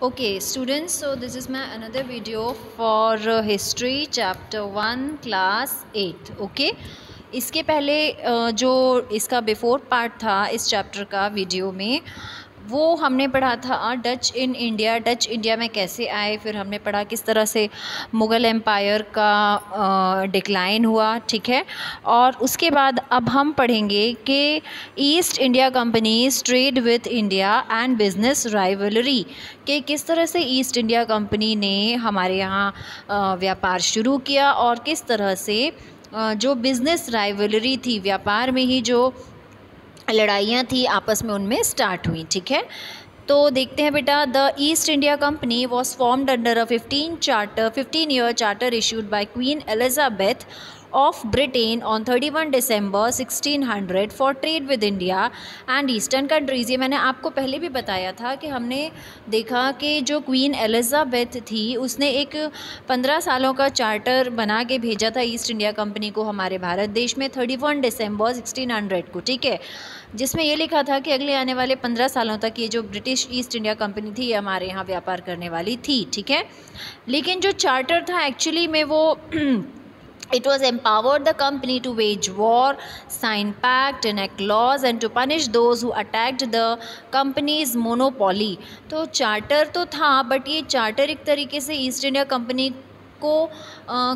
Okay, students, so this is my another video for history chapter 1 class 8. Okay, इसके पहले जो इसका before part था इस चैप्टर का वीडियो में वो हमने पढ़ा था Dutch in India. Dutch India में कैसे आए, फिर हमने पढ़ा किस तरह से मुग़ल एम्पायर का डिक्लाइन हुआ, ठीक है। और उसके बाद अब हम पढ़ेंगे कि East India companies trade with India and business rivalry, कि किस तरह से ईस्ट इंडिया कंपनी ने हमारे यहाँ व्यापार शुरू किया और किस तरह से जो बिज़नेस राइवलरी थी, व्यापार में ही जो लड़ाइयाँ थी आपस में उनमें स्टार्ट हुई, ठीक है। तो देखते हैं बेटा, the east India company was formed under a 15-year charter issued by queen Elizabeth of Britain on 31 December 1600 for trade with India and Eastern countries। ये मैंने आपको पहले भी बताया था कि हमने देखा कि जो क्वीन एलिजाबेथ थी उसने एक 15 सालों का चार्टर बना के भेजा था ईस्ट इंडिया कंपनी को हमारे भारत देश में 31 दिसंबर 1600 को, ठीक है, जिसमें ये लिखा था कि अगले आने वाले 15 सालों तक ये जो ब्रिटिश ईस्ट इंडिया कंपनी थी ये हमारे यहाँ व्यापार करने वाली थी, ठीक है। लेकिन जो चार्टर था एक्चुअली में वो It was empowered the company to wage war, sign pact, enact laws and to punish those who attacked the company's monopoly। तो चार्टर तो था बट ये चार्टर एक तरीके से ईस्ट इंडिया कंपनी को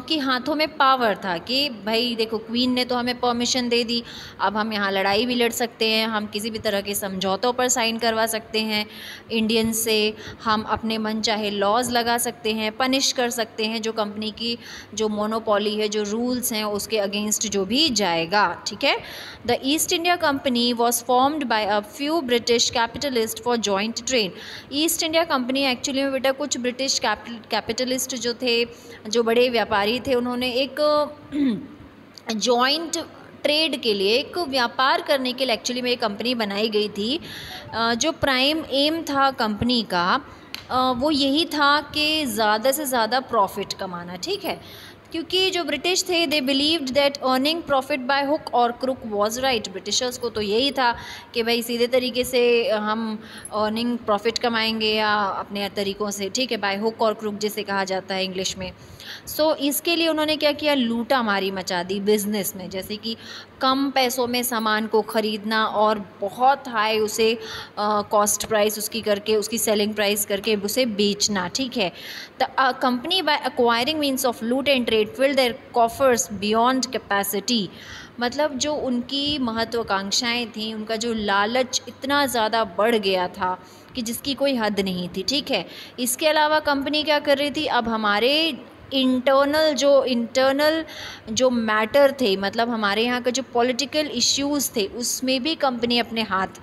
के हाथों में पावर था कि भाई देखो, क्वीन ने तो हमें परमिशन दे दी, अब हम यहाँ लड़ाई भी लड़ सकते हैं, हम किसी भी तरह के समझौतों पर साइन करवा सकते हैं इंडियन से, हम अपने मन चाहे लॉज लगा सकते हैं, पनिश कर सकते हैं जो कंपनी की जो मोनोपोली है, जो रूल्स हैं उसके अगेंस्ट जो भी जाएगा, ठीक है। The east India company was formed by a few British capitalist for joint trade. East India company actually में बेटा कुछ ब्रिटिश कैपिटलिस्ट जो थे, जो बड़े व्यापारी थे, उन्होंने एक जॉइंट ट्रेड के लिए, एक व्यापार करने के लिए एक्चुअली में एक कंपनी बनाई गई थी। जो प्राइम एम था कंपनी का वो यही था कि ज़्यादा से ज़्यादा प्रॉफिट कमाना, ठीक है, क्योंकि जो ब्रिटिश थे they believed that earning profit by hook और क्रुक वाज राइट। ब्रिटिशर्स को तो यही था कि भाई सीधे तरीके से हम अर्निंग प्रॉफिट कमाएंगे या अपने तरीक़ों से, ठीक है, बाय हुक और क्रुक जिसे कहा जाता है इंग्लिश में। सो इसके लिए उन्होंने क्या किया, लूटा मारी मचा दी बिज़नेस में, जैसे कि कम पैसों में सामान को ख़रीदना और बहुत हाई उसे कॉस्ट प्राइस उसकी करके, उसकी सेलिंग प्राइस करके उसे बेचना, ठीक है। The company by acquiring means of loot and trade filled their coffers beyond capacity. मतलब जो उनकी महत्वाकांक्षाएं थी, उनका जो लालच इतना ज़्यादा बढ़ गया था कि जिसकी कोई हद नहीं थी, ठीक है। इसके अलावा कंपनी क्या कर रही थी, अब हमारे इंटरनल जो मैटर थे, मतलब हमारे यहाँ का जो पॉलिटिकल इश्यूज़ थे उसमें भी कंपनी अपने हाथ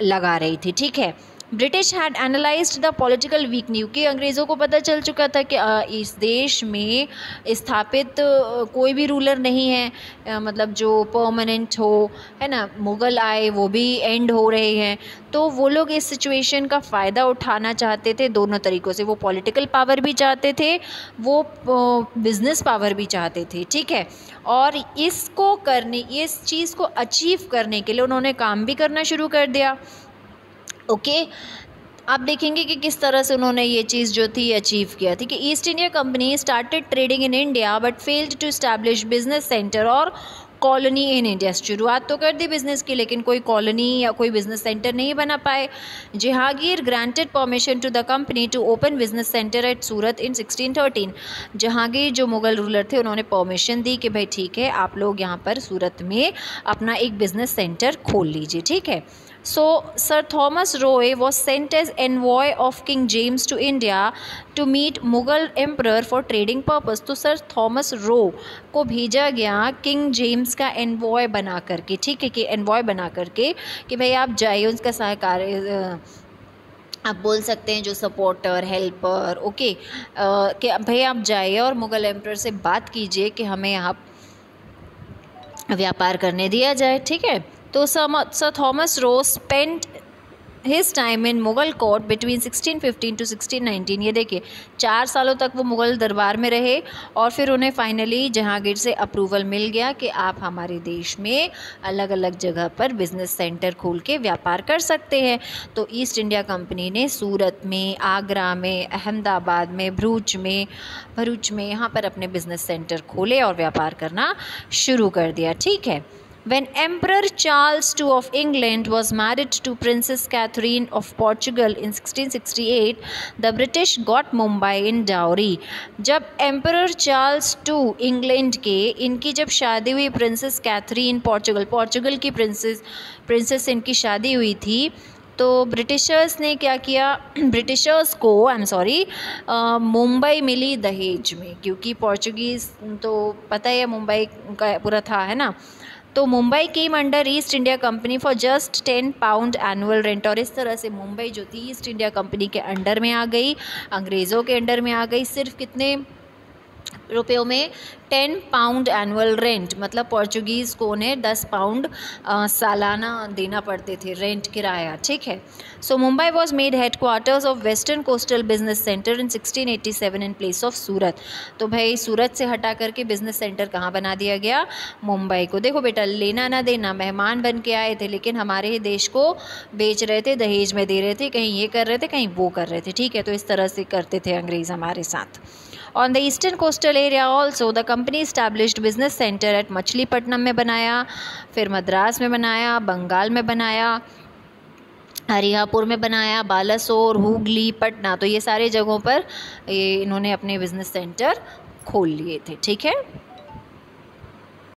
लगा रही थी, ठीक है। British had analysed the political weakness, कि अंग्रेज़ों को पता चल चुका था कि इस देश में स्थापित कोई भी रूलर नहीं है, मतलब जो परमानेंट हो, है ना, मुग़ल आए वो भी एंड हो रहे हैं, तो वो लोग इस सिचुएशन का फ़ायदा उठाना चाहते थे दोनों तरीक़ों से। वो पॉलिटिकल पावर भी चाहते थे, वो बिज़नेस पावर भी चाहते थे, ठीक है। और इसको करने, इस चीज़ को अचीव करने के लिए उन्होंने काम भी करना शुरू कर दिया, ओके। आप देखेंगे कि किस तरह से उन्होंने ये चीज़ जो थी अचीव किया थी, कि East India Company started trading in India but failed to establish business centre और कॉलोनी इन इंडिया। शुरुआत तो कर दी बिज़नेस की, लेकिन कोई कॉलोनी या कोई बिज़नेस सेंटर नहीं बना पाए। Jahangir granted permission to the company to open business centre at Surat in 1613। Jahangir जो मुग़ल रूलर थे उन्होंने परमिशन दी कि भाई ठीक है, आप लोग यहाँ पर सूरत में अपना एक बिज़नेस सेंटर खोल लीजिए, ठीक है। So Sir Thomas Roe was sent as envoy of King James to India to meet Mughal Emperor for trading purpose। तो सर थॉमस रो को भेजा गया किंग जेम्स का एनवॉय बना करके, ठीक है, कि एनवॉय बना करके कि भाई आप जाइए, उसका सहकार आप बोल सकते हैं, जो सपोर्टर, हेल्पर, ओके, कि भाई आप जाइए और मुग़ल एम्परर से बात कीजिए कि हमें यहाँ व्यापार करने दिया जाए, ठीक है। तो sir Thomas Roe spent his time in Mughal court between 1615 to 1619। ये देखिए 4 सालों तक वो मुग़ल दरबार में रहे और फिर उन्हें फाइनली जहांगीर से अप्रूवल मिल गया कि आप हमारे देश में अलग अलग जगह पर बिज़नेस सेंटर खोल के व्यापार कर सकते हैं। तो ईस्ट इंडिया कंपनी ने सूरत में, आगरा में, अहमदाबाद में, भरूच में यहाँ पर अपने बिज़नेस सेंटर खोले और व्यापार करना शुरू कर दिया। ठीक है। When Emperor Charles II of England was married to Princess Catherine of Portugal in 1668, the British got Mumbai in dowry. जब Emperor Charles II इंग्लैंड के, इनकी जब शादी हुई प्रिंसेस कैथरीन पोर्चुगल की प्रिंसेस इनकी शादी हुई थी, तो ब्रिटिशर्स ने क्या किया, ब्रिटिशर्स को मुंबई मिली दहेज में, क्योंकि पोर्चुगीज़ तो पता है मुंबई का पूरा था, है ना। तो Mumbai came under east India company for just 10 pound annual rent. और इस तरह से मुंबई जो थी ईस्ट इंडिया कंपनी के अंडर में आ गई, अंग्रेज़ों के अंडर में आ गई। सिर्फ कितने रुपयों में? 10 पाउंड एनुअल रेंट, मतलब पोर्चुगीज़ को उन्हें 10 पाउंड सालाना देना पड़ते थे रेंट, किराया। ठीक है। So Mumbai was made headquarters of western coastal business centre in 1687 in place of Surat. तो भाई सूरत से हटा करके बिजनेस सेंटर कहाँ बना दिया गया? मुंबई को। देखो बेटा, लेना ना देना, मेहमान बन के आए थे लेकिन हमारे ही देश को बेच रहे थे, दहेज में दे रहे थे, कहीं ये कर रहे थे, कहीं वो कर रहे थे। ठीक है। तो इस तरह से करते थे अंग्रेज़ हमारे साथ। On the eastern coastal area also the company established business center at Machilipatnam में बनाया, फिर मद्रास में बनाया, बंगाल में बनाया, हरियापुर में बनाया, बालासोर, हुगली, पटना। तो ये सारे जगहों पर इन्होंने अपने बिजनेस सेंटर खोल लिए थे। ठीक है।